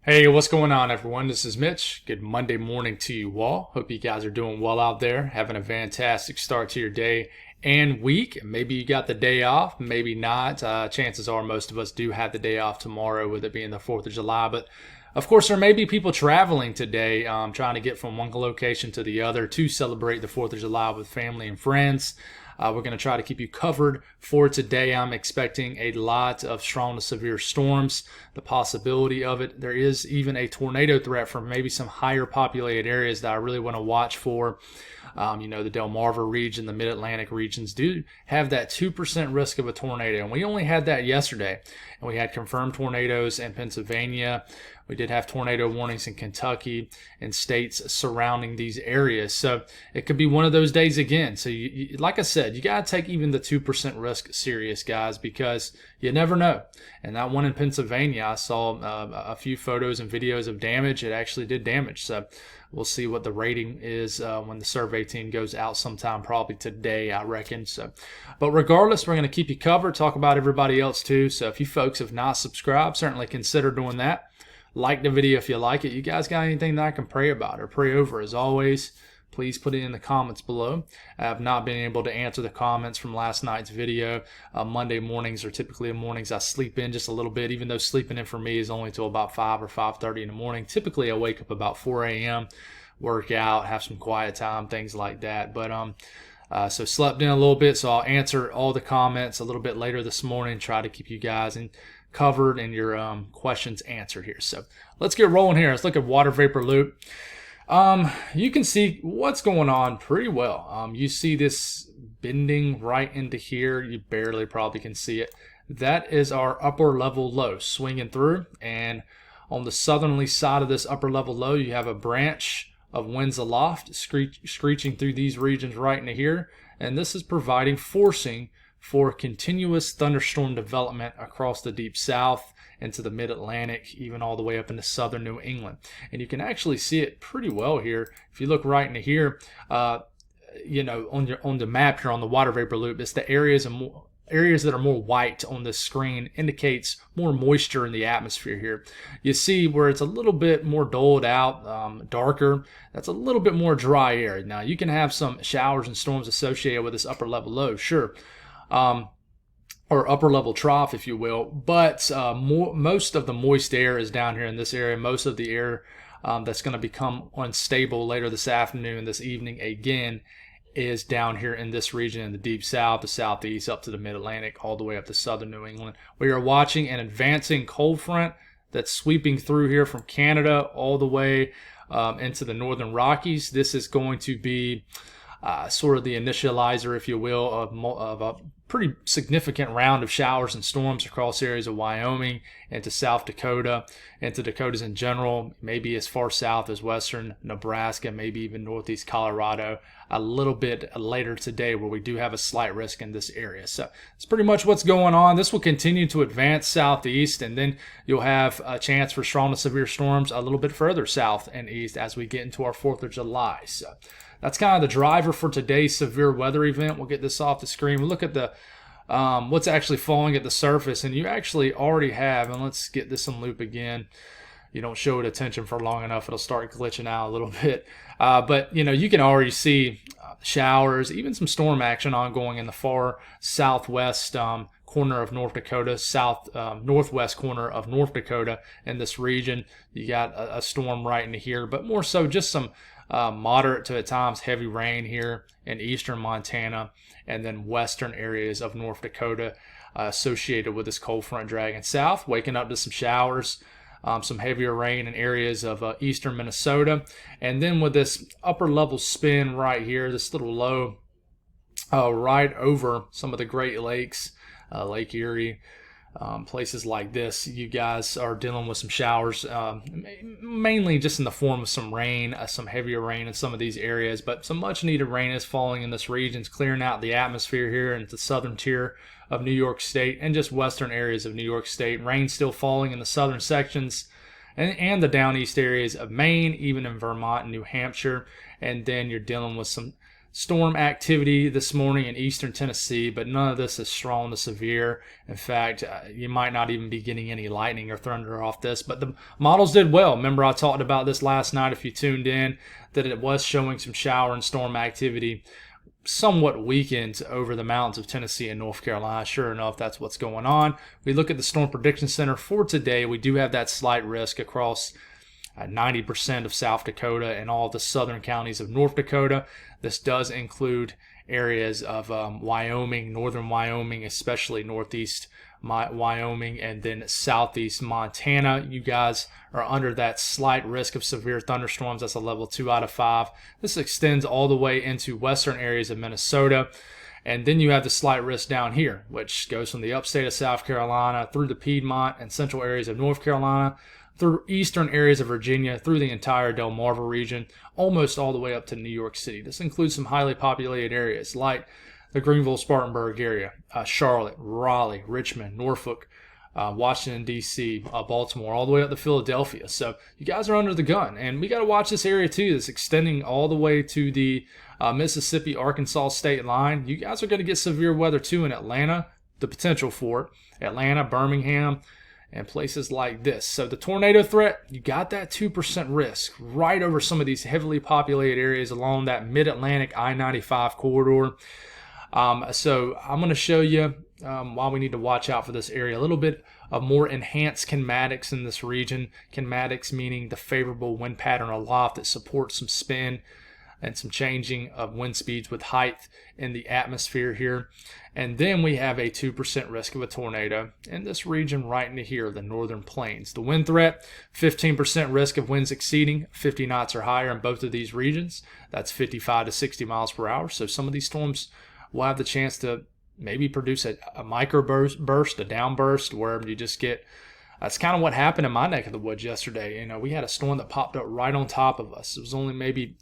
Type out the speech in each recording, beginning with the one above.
Hey, what's going on, everyone? This is Mitch. Good Monday morning to you all. Hope you guys are doing well out there, having a fantastic start to your day and week. Maybe you got the day off, maybe not. Chances are most of us do have the day off tomorrow, with it being the 4th of July. But of course, there may be people traveling today, trying to get from one location to the other to celebrate the 4th of July with family and friends. We're going to try to keep you covered for today. I'm expecting a lot of strong to severe storms, the possibility of it. There is even a tornado threat from maybe some higher populated areas that I really want to watch for. The Delmarva region, the Mid-Atlantic regions do have that 2% risk of a tornado. And we only had that yesterday. And we had confirmed tornadoes in Pennsylvania. We did have tornado warnings in Kentucky and states surrounding these areas. So it could be one of those days again. So like I said, you got to take even the 2% risk serious, guys, because you never know. And that one in Pennsylvania, I saw a few photos and videos of damage. It actually did damage. So we'll see what the rating is when the survey team goes out sometime, probably today, I reckon. So, but regardless, we're going to keep you covered, talk about everybody else too. So if you folks have not subscribed, certainly consider doing that. Like the video if you like it. You guys got anything that I can pray about or pray over? As always, please put it in the comments below. I have not been able to answer the comments from last night's video. Monday mornings are typically the mornings I sleep in just a little bit, even though sleeping in for me is only till about 5 or 5:30 in the morning. Typically, I wake up about 4 a.m., work out, have some quiet time, things like that. But so slept in a little bit, so I'll answer all the comments a little bit later this morning, try to keep you guys covered and your questions answered here. So let's get rolling here. Let's look at water vapor loop. You can see what's going on pretty well. You see this bending right into here. You barely probably can see it. That is our upper level low swinging through. And on the southerly side of this upper level low, you have a branch of winds aloft screeching through these regions right into here. And this is providing forcing for continuous thunderstorm development across the deep south into the mid-Atlantic, even all the way up into southern New England. And you can actually see it pretty well here. If you look right into here, on the map here on the water vapor loop, it's the areas that are more white on this screen indicates more moisture in the atmosphere here. You see where it's a little bit more dulled out, darker, that's a little bit more dry air. Now you can have some showers and storms associated with this upper level low, sure. Or upper level trough, if you will, but most of the moist air is down here in this area. Most of the air that's going to become unstable later this afternoon and this evening again is down here in this region in the deep south, the southeast, up to the mid-Atlantic, all the way up to southern New England. We are watching an advancing cold front that's sweeping through here from Canada all the way into the northern Rockies. This is going to be sort of the initializer, if you will, of a pretty significant round of showers and storms across areas of Wyoming into South Dakota, into Dakotas in general, maybe as far south as western Nebraska, maybe even northeast Colorado, a little bit later today, where we do have a slight risk in this area. So it's pretty much what's going on. This will continue to advance southeast, and then you'll have a chance for strong to severe storms a little bit further south and east as we get into our 4th of July. So that's kind of the driver for today's severe weather event. We'll get this off the screen. We'll look at the what's actually falling at the surface, and you actually already have, and let's get this in loop again. You don't show it attention for long enough, it'll start glitching out a little bit. But you can already see showers, even some storm action ongoing in the far southwest corner of North Dakota, northwest corner of North Dakota in this region. You got a storm right into here, but more so just some moderate to at times heavy rain here in eastern Montana and then western areas of North Dakota associated with this cold front dragging south, waking up to some showers, some heavier rain in areas of eastern Minnesota. And then with this upper level spin right here, this little low right over some of the Great Lakes, Lake Erie, places like this, you guys are dealing with some showers, mainly just in the form of some rain, some heavier rain in some of these areas, but some much needed rain is falling in this region. It's clearing out the atmosphere here into the southern tier of New York State and just western areas of New York State. Rain still falling in the southern sections and the down east areas of Maine, even in Vermont and New Hampshire. And then you're dealing with some storm activity this morning in eastern Tennessee, but none of this is strong to severe. In fact, you might not even be getting any lightning or thunder off this, but the models did well. Remember, I talked about this last night if you tuned in, that it was showing some shower and storm activity somewhat weakened over the mountains of Tennessee and North Carolina. Sure enough, that's what's going on. We look at the Storm Prediction Center for today. We do have that slight risk across 90% of South Dakota and all the southern counties of North Dakota. This does include areas of Wyoming, northern Wyoming, especially northeast Wyoming, and then southeast Montana. You guys are under that slight risk of severe thunderstorms. That's a level 2 out of 5. This extends all the way into western areas of Minnesota. And then you have the slight risk down here, which goes from the upstate of South Carolina through the Piedmont and central areas of North Carolina, through eastern areas of Virginia, through the entire Delmarva region, almost all the way up to New York City. This includes some highly populated areas like the Greenville-Spartanburg area, Charlotte, Raleigh, Richmond, Norfolk, Washington, D.C., Baltimore, all the way up to Philadelphia. So you guys are under the gun. And we got to watch this area too. That's extending all the way to the Mississippi-Arkansas state line. You guys are going to get severe weather too in Atlanta, the potential for it. Atlanta, Birmingham, and places like this. So the tornado threat, you got that 2% risk right over some of these heavily populated areas along that mid-Atlantic I-95 corridor. So I'm going to show you why we need to watch out for this area. A little bit of more enhanced kinematics in this region. Kinematics meaning the favorable wind pattern aloft that supports some spin and some changing of wind speeds with height in the atmosphere here. And then we have a 2% risk of a tornado in this region right into here, the northern plains. The wind threat, 15% risk of winds exceeding 50 knots or higher in both of these regions. That's 55 to 60 miles per hour. So some of these storms will have the chance to maybe produce a microburst, a downburst, where you just get. That's kind of what happened in my neck of the woods yesterday. You know, we had a storm that popped up right on top of us. It was only maybe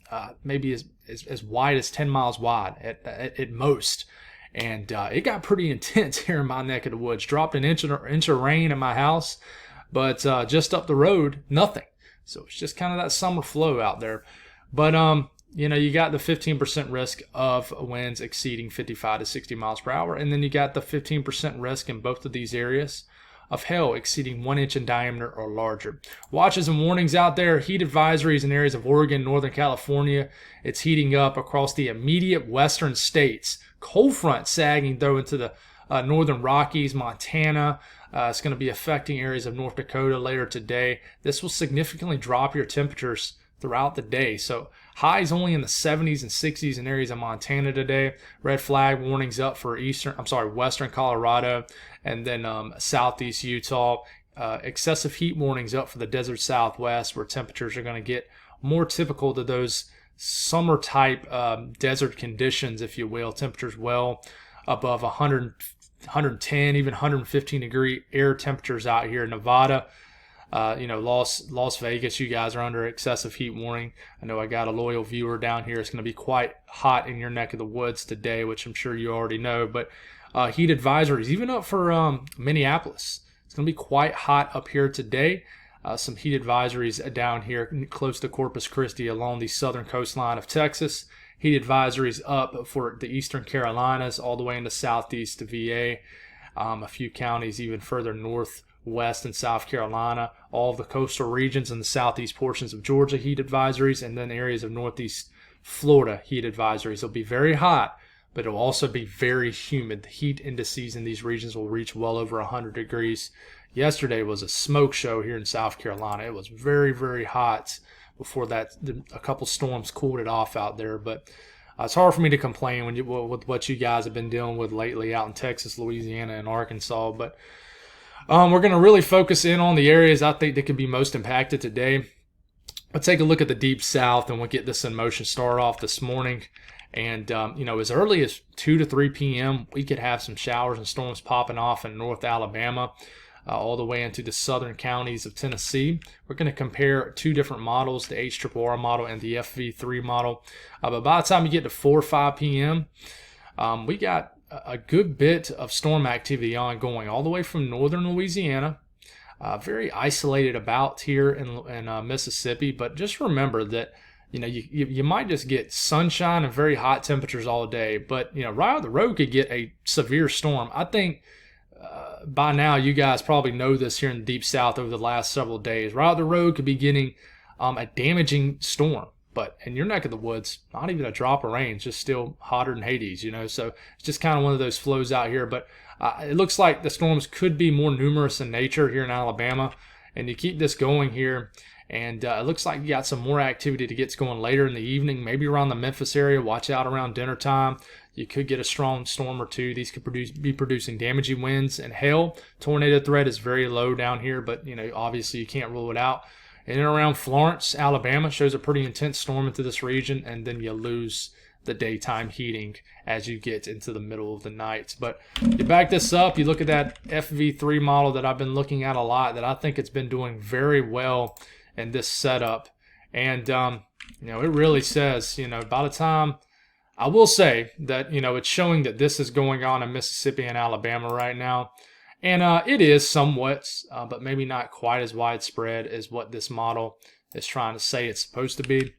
as wide as 10 miles wide at most. And it got pretty intense here in my neck of the woods. Dropped an inch of rain in my house, but just up the road, nothing. So it's just kind of that summer flow out there. But, you know, you got the 15% risk of winds exceeding 55 to 60 miles per hour. And then you got the 15% risk in both of these areas of hail exceeding 1 inch in diameter or larger. Watches and warnings out there. Heat advisories in areas of Oregon, Northern California. It's heating up across the immediate western states. Cold front sagging though into the northern Rockies, Montana. It's going to be affecting areas of North Dakota later today. This will significantly drop your temperatures throughout the day. So highs only in the 70s and 60s in areas of Montana today. Red flag warnings up for western Colorado and then southeast Utah. Excessive heat warnings up for the desert Southwest, where temperatures are going to get more typical to those summer type desert conditions, if you will. Temperatures well above 100, 110, even 115 degree air temperatures out here in Nevada. Las Vegas, you guys are under excessive heat warning. I know I got a loyal viewer down here. It's going to be quite hot in your neck of the woods today, which I'm sure you already know. But heat advisories, even up for Minneapolis. It's going to be quite hot up here today. Some heat advisories down here close to Corpus Christi along the southern coastline of Texas. Heat advisories up for the eastern Carolinas all the way into southeast to VA. A few counties even further northwest in South Carolina. All of the coastal regions and the southeast portions of Georgia, heat advisories, and then areas of northeast Florida, heat advisories. It'll be very hot, but it'll also be very humid. The heat indices in these regions will reach well over 100 degrees. Yesterday was a smoke show here in South Carolina. It was very, very hot before that. A couple storms cooled it off out there, but it's hard for me to complain with what you guys have been dealing with lately out in Texas, Louisiana, and Arkansas. But we're going to really focus in on the areas I think that could be most impacted today. Let's take a look at the Deep South, and we'll get this in motion start off this morning. And, as early as 2 to 3 p.m., we could have some showers and storms popping off in North Alabama. All the way into the southern counties of Tennessee. We're going to compare two different models, the HRRR model and the FV3 model. But by the time you get to 4 or 5 p.m., we got a good bit of storm activity ongoing all the way from northern Louisiana. Very isolated about here in Mississippi. But just remember that, you might just get sunshine and very hot temperatures all day. But, right out the road could get a severe storm. I think by now you guys probably know this here in the Deep South over the last several days. Right out the road could be getting a damaging storm. But in your neck of the woods, not even a drop of rain, it's just still hotter than Hades, So it's just kind of one of those flows out here. But it looks like the storms could be more numerous in nature here in Alabama. And you keep this going here, and it looks like you got some more activity that gets going later in the evening, maybe around the Memphis area. Watch out around dinner time. You could get a strong storm or two. These could be producing damaging winds and hail. Tornado threat is very low down here, but obviously you can't rule it out. In and around Florence, Alabama shows a pretty intense storm into this region, and then you lose the daytime heating as you get into the middle of the night. But you back this up, you look at that FV3 model that I've been looking at a lot, that I think it's been doing very well in this setup. And, it really says, by the time, I will say that, it's showing that this is going on in Mississippi and Alabama right now. And it is somewhat, but maybe not quite as widespread as what this model is trying to say it's supposed to be.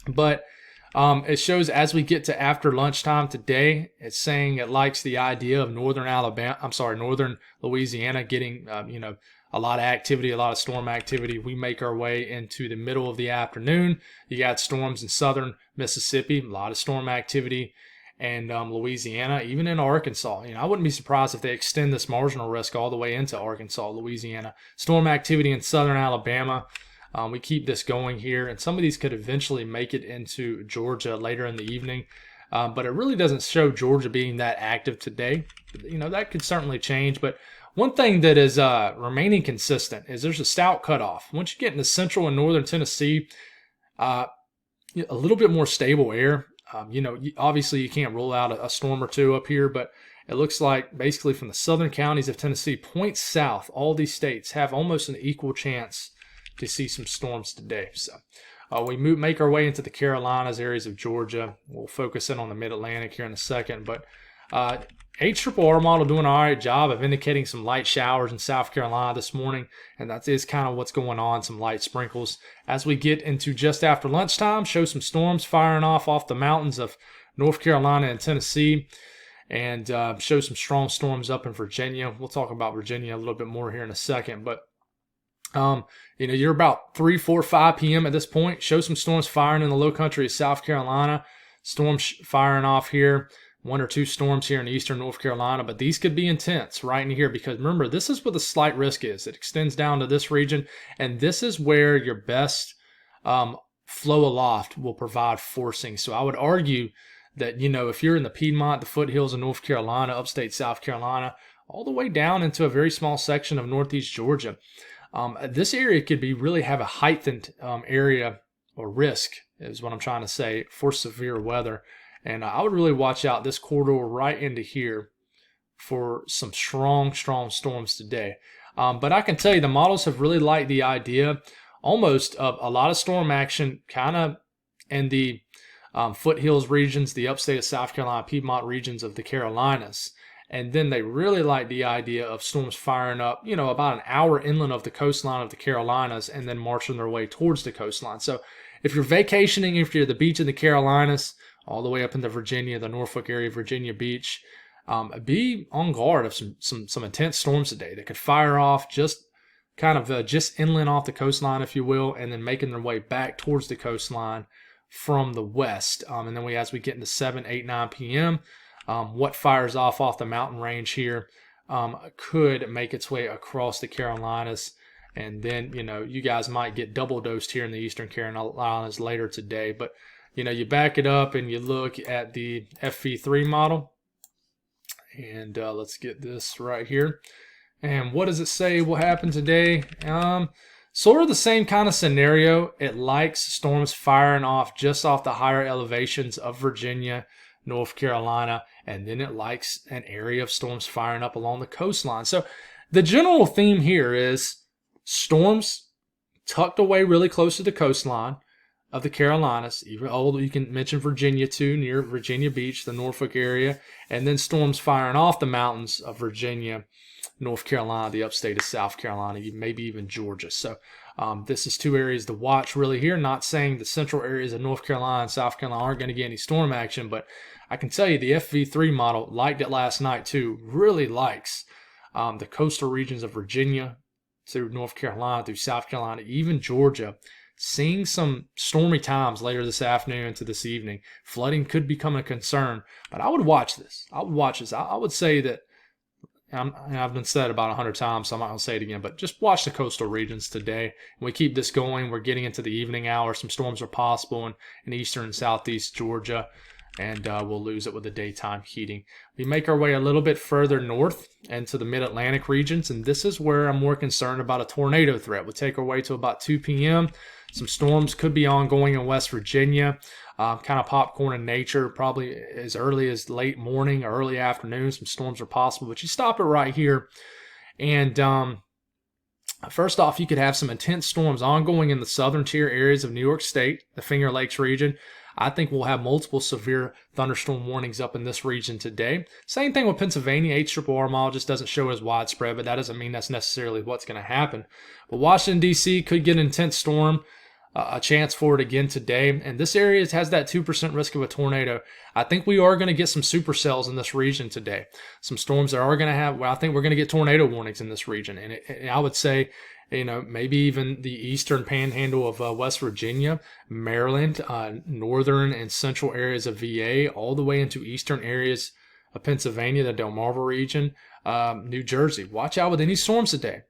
But it shows as we get to after lunchtime today, it's saying it likes the idea of northern Louisiana getting, a lot of activity, a lot of storm activity. We make our way into the middle of the afternoon. You got storms in southern Mississippi, a lot of storm activity, and Louisiana, even in Arkansas. I wouldn't be surprised if they extend this marginal risk all the way into Arkansas, Louisiana. Storm activity in southern Alabama. We keep this going here, and some of these could eventually make it into Georgia later in the evening. But it really doesn't show Georgia being that active today. That could certainly change. But one thing that is remaining consistent is there's a stout cutoff. Once you get into central and northern Tennessee, a little bit more stable air. Obviously you can't rule out a storm or two up here, but it looks like basically from the southern counties of Tennessee, points south, all these states have almost an equal chance to see some storms today. So we make our way into the Carolinas, areas of Georgia. We'll focus in on the mid-Atlantic here in a second, but HRRR model doing an all right job of indicating some light showers in South Carolina this morning, and that is kind of what's going on, some light sprinkles. As we get into just after lunchtime, show some storms firing off the mountains of North Carolina and Tennessee, and show some strong storms up in Virginia. We'll talk about Virginia a little bit more here in a second, but you're about 3, 4, 5 p.m. at this point. Show some storms firing in the low country of South Carolina. Storms firing off here. 1 or 2 storms here in eastern North Carolina, but these could be intense right in here because remember, this is what the slight risk is. It extends down to this region, and this is where your best flow aloft will provide forcing. So I would argue that, if you're in the Piedmont, the foothills of North Carolina, upstate South Carolina, all the way down into a very small section of northeast Georgia, this area could really have a heightened area or risk is what I'm trying to say for severe weather. And I would really watch out this corridor right into here for some strong storms today. But I can tell you the models have really liked the idea almost of a lot of storm action kind of in the foothills regions, the upstate of South Carolina, Piedmont regions of the Carolinas. And then they really like the idea of storms firing up, about an hour inland of the coastline of the Carolinas and then marching their way towards the coastline. So if you're vacationing, if you're at the beach in the Carolinas, all the way up into Virginia, the Norfolk area, Virginia Beach, be on guard of some intense storms today that could fire off just kind of just inland off the coastline, if you will, and then making their way back towards the coastline from the west. And then as we get into 7, 8, 9 p.m., what fires off the mountain range here could make its way across the Carolinas. And then, you guys might get double dosed here in the eastern Carolinas later today. But you back it up and you look at the FV3 model. And let's get this right here. And what does it say will happen today? Sort of the same kind of scenario. It likes storms firing off just off the higher elevations of Virginia, North Carolina, and then it likes an area of storms firing up along the coastline. So the general theme here is storms tucked away really close to the coastline of the Carolinas. You can mention Virginia too, near Virginia Beach, the Norfolk area, and then storms firing off the mountains of Virginia, North Carolina, the upstate of South Carolina, maybe even Georgia. So This is two areas to watch really here. Not saying the central areas of North Carolina and South Carolina aren't going to get any storm action, but I can tell you the FV3 model liked it last night too. Really likes the coastal regions of Virginia through North Carolina, through South Carolina, even Georgia. Seeing some stormy times later this afternoon into this evening. Flooding could become a concern, but I would watch this. I would watch this. I would say that, I've been said about 100 times, so I'm not going to say it again, but just watch the coastal regions today. When we keep this going, we're getting into the evening hours. Some storms are possible in eastern and southeast Georgia, and we'll lose it with the daytime heating. We make our way a little bit further north into the mid-Atlantic regions, and this is where I'm more concerned about a tornado threat. We'll take our way to about 2 p.m. Some storms could be ongoing in West Virginia, kind of popcorn in nature, probably as early as late morning or early afternoon. Some storms are possible, but you stop it right here. And first off, you could have some intense storms ongoing in the southern tier areas of New York State, the Finger Lakes region. I think we'll have multiple severe thunderstorm warnings up in this region today. Same thing with Pennsylvania. HRRR model just doesn't show as widespread, but that doesn't mean that's necessarily what's going to happen. But Washington, D.C. could get an intense storm. A chance for it again today. And this area has that 2% risk of a tornado. I think we are going to get some supercells in this region today. Some storms that are going to have, well, I think we're going to get tornado warnings in this region. And I would say, maybe even the eastern panhandle of West Virginia, Maryland, northern and central areas of VA, all the way into eastern areas of Pennsylvania, the Delmarva region, New Jersey. Watch out with any storms today.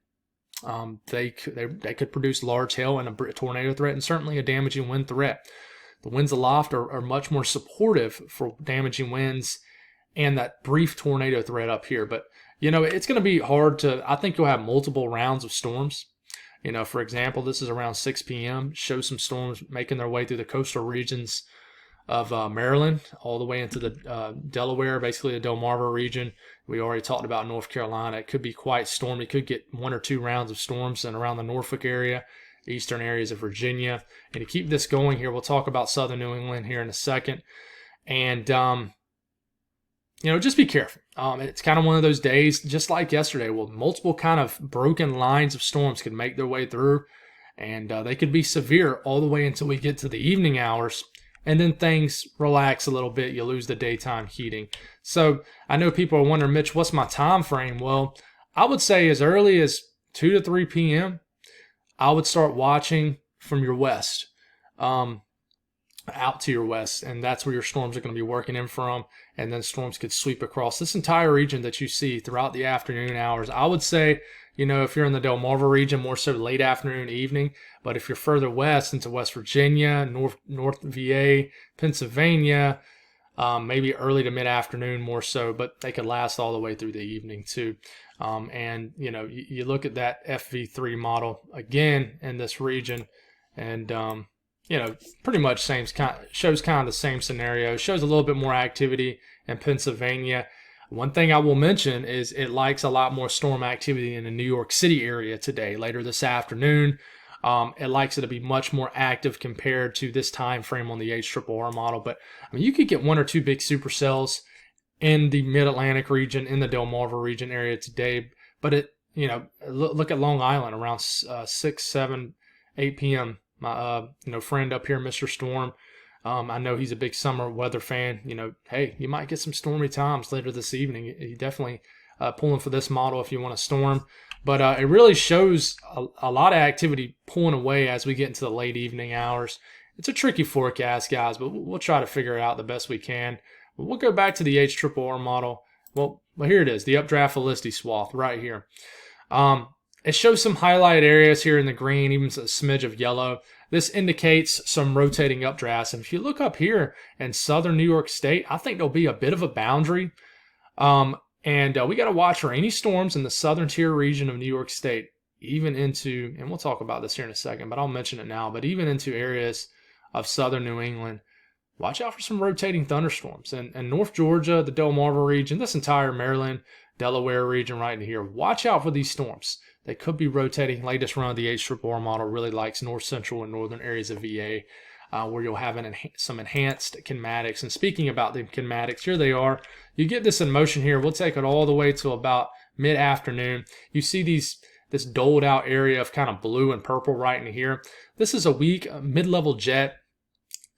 They could produce large hail and a tornado threat, and certainly a damaging wind threat. The winds aloft are much more supportive for damaging winds and that brief tornado threat up here. But, it's going to be hard to, I think you'll have multiple rounds of storms. For example, this is around 6 p.m. Show some storms making their way through the coastal regions of Maryland, all the way into the Delaware, basically the Delmarva region. We already talked about North Carolina. It could be quite stormy. Could get 1 or 2 rounds of storms and around the Norfolk area, eastern areas of Virginia. And to keep this going here, we'll talk about southern New England here in a second. And, just be careful. It's kind of one of those days, just like yesterday, well, multiple kind of broken lines of storms could make their way through. And they could be severe all the way until we get to the evening hours. And then things relax a little bit. You lose the daytime heating. So I know people are wondering, Mitch, what's my time frame? Well, I would say as early as 2 to 3 p.m., I would start watching from your west, out to your west. And that's where your storms are going to be working in from. And then storms could sweep across this entire region that you see throughout the afternoon hours. I would say, if you're in the Delmarva region, more so late afternoon, evening. But if you're further west into West Virginia, North VA, Pennsylvania, maybe early to mid-afternoon more so, but they could last all the way through the evening too. And, you look at that FV3 model again in this region, and, pretty much shows kind of the same scenario. Shows a little bit more activity in Pennsylvania. One thing I will mention is it likes a lot more storm activity in the New York City area today, later this afternoon. It likes it to be much more active compared to this time frame on the HRRR model. But you could get 1 or 2 big supercells in the Mid-Atlantic region, in the Delmarva region area today. But look at Long Island around 6, 7, 8 p.m. My friend up here, Mr. Storm. I know he's a big summer weather fan. Hey, you might get some stormy times later this evening. You definitely pulling for this model if you want to storm. But it really shows a lot of activity pulling away as we get into the late evening hours. It's a tricky forecast, guys, but we'll try to figure it out the best we can. But we'll go back to the HRRR model. Well, here it is, the updraft Felicity swath right here. It shows some highlighted areas here in the green, even a smidge of yellow. This indicates some rotating updrafts. And if you look up here in southern New York State, I think there'll be a bit of a boundary. And we got to watch for any storms in the southern tier region of New York State, even into, and we'll talk about this here in a second, but I'll mention it now, but even into areas of southern New England. Watch out for some rotating thunderstorms. And North Georgia, the Delmarva region, this entire Maryland, Delaware region right in here. Watch out for these storms. They could be rotating. Latest run of the HRRR model really likes north central and northern areas of VA, where you'll have some enhanced kinematics. And speaking about the kinematics, here they are. You get this in motion here. We'll take it all the way to about mid-afternoon. You see these this doled out area of kind of blue and purple right in here. This is a weak mid-level jet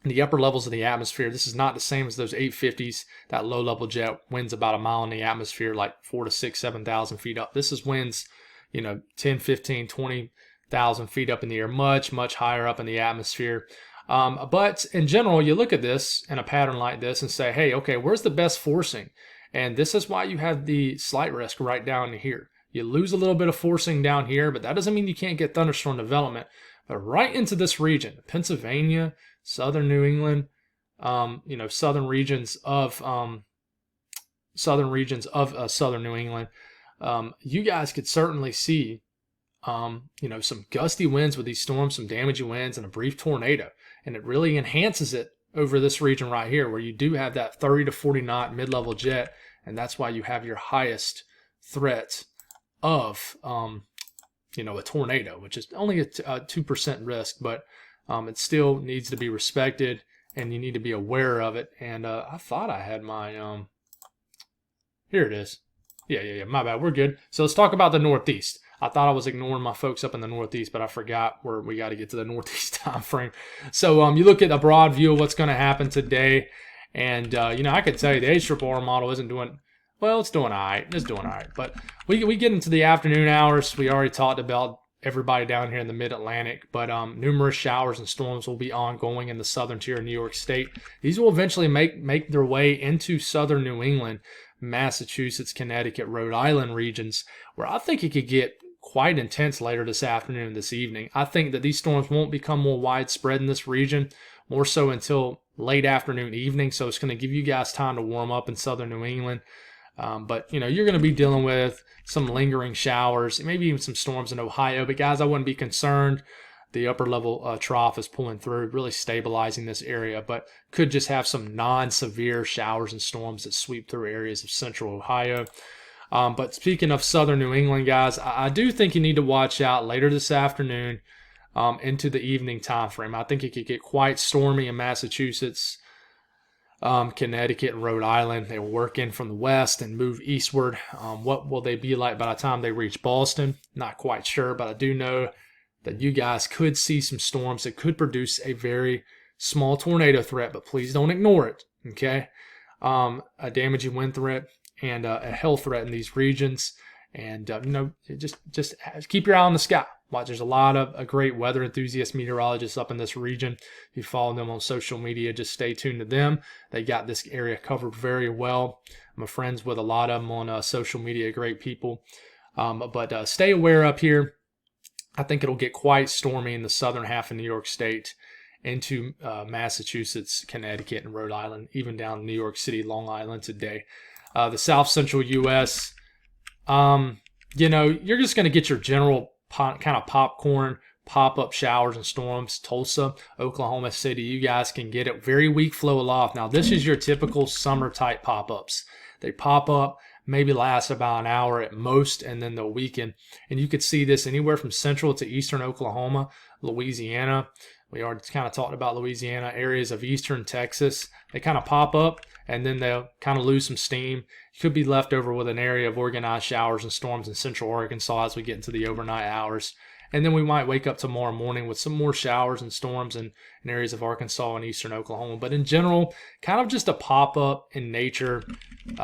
in the upper levels of the atmosphere. This is not the same as those 850s. That low-level jet winds about a mile in the atmosphere, like 4,000 to 6,000, 7,000 feet up. This is winds, 10, 15, 20,000 feet up in the air, much, much higher up in the atmosphere. But in general, you look at this in a pattern like this and say, hey, okay, where's the best forcing? And this is why you have the slight risk right down here. You lose a little bit of forcing down here, but that doesn't mean you can't get thunderstorm development. But right into this region, Pennsylvania, southern New England, southern regions of southern New England, you guys could certainly see, some gusty winds with these storms, some damaging winds, and a brief tornado. And it really enhances it over this region right here, where you do have that 30 to 40 knot mid-level jet, and that's why you have your highest threat of, a tornado, which is only a 2% risk, but it still needs to be respected, and you need to be aware of it. And I thought I had my, here it is. Yeah, my bad, we're good. So let's talk about the Northeast. I thought I was ignoring my folks up in the Northeast, but I forgot where we got to get to the Northeast time frame. So you look at a broad view of what's going to happen today, and I could tell you the HRR model isn't doing well. It's doing all right. It's doing all right. But we get into the afternoon hours. We already talked about everybody down here in the Mid-Atlantic, but numerous showers and storms will be ongoing in the southern tier of New York State. These will eventually make their way into southern New England, Massachusetts, Connecticut, Rhode Island regions, where I think it could get quite intense later this afternoon and this evening. I think that these storms won't become more widespread in this region, more so until late afternoon, evening. So it's going to give you guys time to warm up in southern New England. But you're going to be dealing with some lingering showers, maybe even some storms in Ohio. But guys, I wouldn't be concerned. The upper level trough is pulling through, really stabilizing this area, but could just have some non-severe showers and storms that sweep through areas of central Ohio. But speaking of southern New England, guys, I do think you need to watch out later this afternoon into the evening time frame. I think it could get quite stormy in Massachusetts, Connecticut, and Rhode Island. They will work in from the west and move eastward. What will they be like by the time they reach Boston? Not quite sure, but I do know that you guys could see some storms that could produce a very small tornado threat, but please don't ignore it, okay? A damaging wind threat and a hail threat in these regions. And, just keep your eye on the sky. Watch, there's a lot of great weather enthusiast meteorologists up in this region. If you follow them on social media, just stay tuned to them. They got this area covered very well. I'm friends with a lot of them on social media, great people. But stay aware up here. I think it'll get quite stormy in the southern half of New York State into Massachusetts, Connecticut, and Rhode Island, even down to New York City, Long Island today. The south central U.S., you're just going to get your general kind of popcorn, pop-up showers and storms. Tulsa, Oklahoma City, you guys can get it. Very weak flow aloft. Now, this is your typical summer-type pop-ups. They pop up, maybe last about an hour at most, and then they'll weaken. And you could see this anywhere from central to eastern Oklahoma, Louisiana. We already kind of talked about Louisiana, areas of eastern Texas. They kind of pop up, and then they'll kind of lose some steam. You could be left over with an area of organized showers and storms in central Arkansas as we get into the overnight hours. And then we might wake up tomorrow morning with some more showers and storms in areas of Arkansas and eastern Oklahoma. But in general, kind of just a pop-up in nature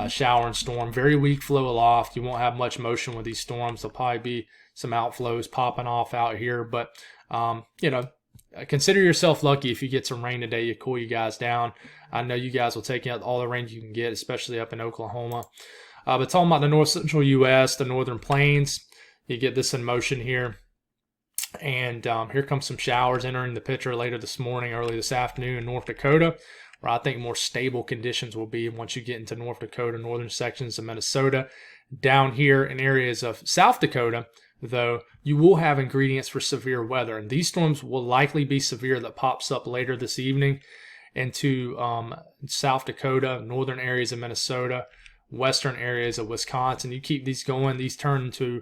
shower and storm. Very weak flow aloft. You won't have much motion with these storms. There'll probably be some outflows popping off out here. But, consider yourself lucky if you get some rain today. You cool you guys down. I know you guys will take out all the rain you can get, especially up in Oklahoma. But talking about the north central U.S., the northern plains, you get this in motion here. And here comes some showers entering the picture later this morning, early this afternoon in North Dakota, where I think more stable conditions will be once you get into North Dakota, northern sections of Minnesota. Down here in areas of South Dakota, though, you will have ingredients for severe weather. And these storms will likely be severe that pops up later this evening into South Dakota, northern areas of Minnesota, western areas of Wisconsin. You keep these going, these turn into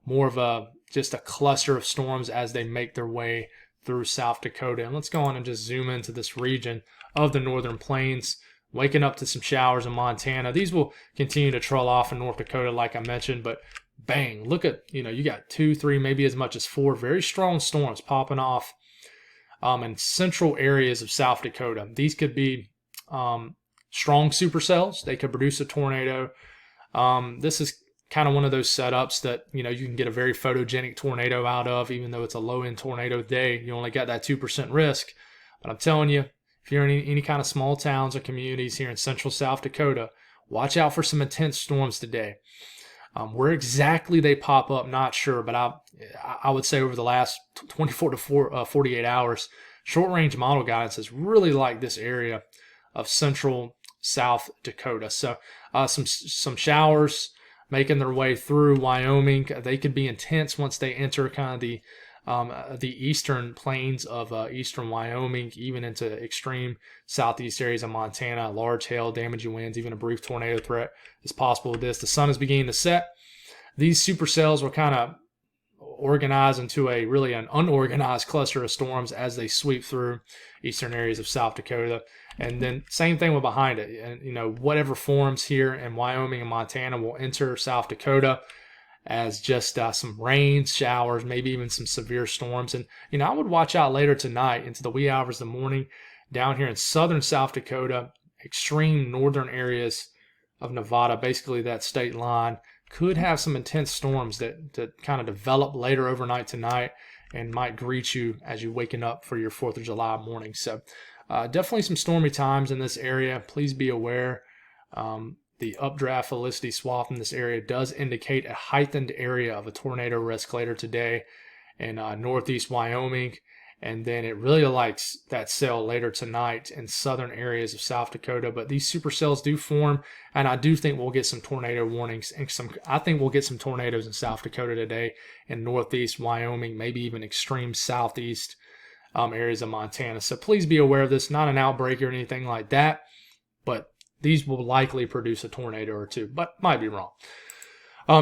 more of just a cluster of storms as they make their way through South Dakota. And let's go on and just zoom into this region of the northern plains, waking up to some showers in Montana. These will continue to trail off in North Dakota, like I mentioned, but bang, look at, you got 2, 3, maybe as much as 4 very strong storms popping off in central areas of South Dakota. These could be strong supercells. They could produce a tornado. This is kind of one of those setups that, you can get a very photogenic tornado out of, even though it's a low-end tornado day. You only got that 2% risk. But I'm telling you, if you're in any kind of small towns or communities here in central South Dakota, watch out for some intense storms today. Where exactly they pop up, not sure, but I would say over the last 24 to 48 hours, short-range model guidance has really liked this area of central South Dakota. So some showers making their way through Wyoming. They could be intense once they enter kind of the eastern plains of eastern Wyoming, even into extreme southeast areas of Montana. Large hail, damaging winds, even a brief tornado threat is possible with this. The sun is beginning to set. These supercells will kind of organize into an unorganized cluster of storms as they sweep through eastern areas of South Dakota. And then same thing with behind it. And, whatever forms here in Wyoming and Montana will enter South Dakota as just some rain, showers, maybe even some severe storms. And, I would watch out later tonight into the wee hours of the morning down here in southern South Dakota, extreme northern areas of Nevada, basically that state line, could have some intense storms that kind of develop later overnight tonight and might greet you as you're waking up for your 4th of July morning. So definitely some stormy times in this area. Please be aware. The updraft Felicity swath in this area does indicate a heightened area of a tornado risk later today in northeast Wyoming. And then it really likes that cell later tonight in southern areas of South Dakota. But these supercells do form, and I do think we'll get some tornado warnings. And I think we'll get some tornadoes in South Dakota today in northeast Wyoming, maybe even extreme southeast areas of Montana. So please be aware of this. Not an outbreak or anything like that, but these will likely produce a tornado or two, but might be wrong.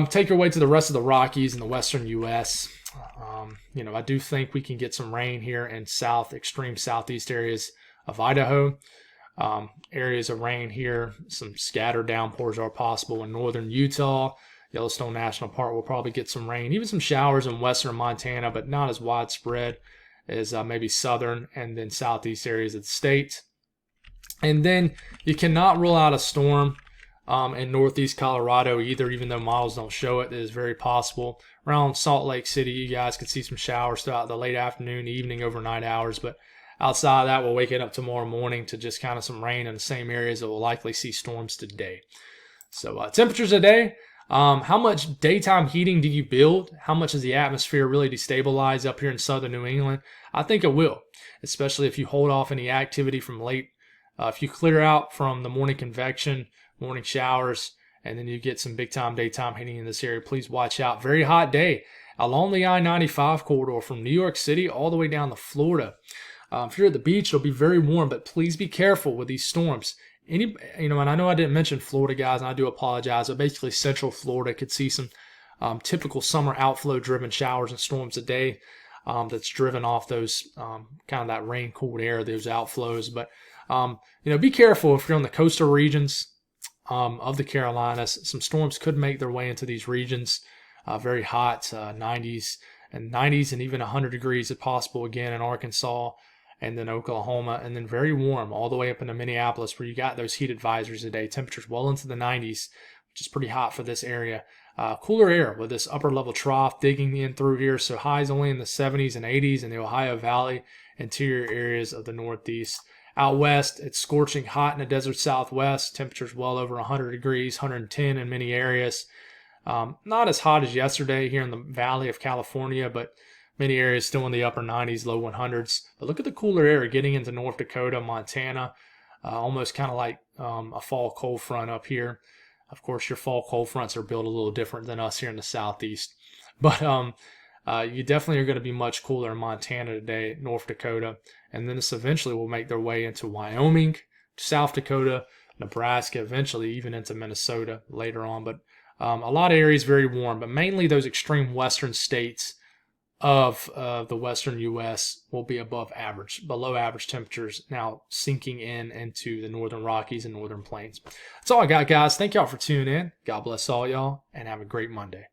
Take your way to the rest of the Rockies and the western U.S. I do think we can get some rain here in extreme southeast areas of Idaho. Areas of rain here, some scattered downpours are possible in northern Utah. Yellowstone National Park will probably get some rain, even some showers in western Montana, but not as widespread as maybe southern and then southeast areas of the state. And then you cannot rule out a storm in northeast Colorado either, even though models don't show it. It is very possible. Around Salt Lake City, you guys could see some showers throughout the late afternoon, evening, overnight hours. But outside of that, we'll wake it up tomorrow morning to just kind of some rain in the same areas that will likely see storms today. So temperatures today. How much daytime heating do you build? How much does the atmosphere really destabilize up here in southern New England? I think it will, especially if you hold off any activity from late. If you clear out from the morning convection, morning showers, and then you get some big-time daytime heating in this area, please watch out. Very hot day along the I-95 corridor from New York City all the way down to Florida. If you're at the beach, it'll be very warm, but please be careful with these storms. And I know I didn't mention Florida, guys, and I do apologize, but basically central Florida could see some typical summer outflow-driven showers and storms a day that's driven off those kind of that rain-cooled air, those outflows. But be careful if you're in the coastal regions of the Carolinas. Some storms could make their way into these regions. Very hot, 90s and even 100 degrees if possible again in Arkansas and then Oklahoma, and then very warm all the way up into Minneapolis where you got those heat advisories today. Temperatures well into the 90s, which is pretty hot for this area. Cooler air with this upper level trough digging in through here. So highs only in the 70s and 80s in the Ohio Valley, interior areas of the Northeast. Out west, it's scorching hot in the desert Southwest. Temperatures well over 100 degrees, 110 in many areas. Not as hot as yesterday here in the Valley of California, but many areas still in the upper 90s, low 100s. But look at the cooler air getting into North Dakota, Montana, almost kind of like a fall cold front up here. Of course, your fall cold fronts are built a little different than us here in the Southeast. But you definitely are going to be much cooler in Montana today, North Dakota. And then this eventually will make their way into Wyoming, South Dakota, Nebraska, eventually even into Minnesota later on. But a lot of areas very warm, but mainly those extreme western states of the western U.S. will be below average temperatures now sinking into the northern Rockies and northern plains. That's all I got, guys. Thank y'all for tuning in. God bless all y'all, and have a great Monday.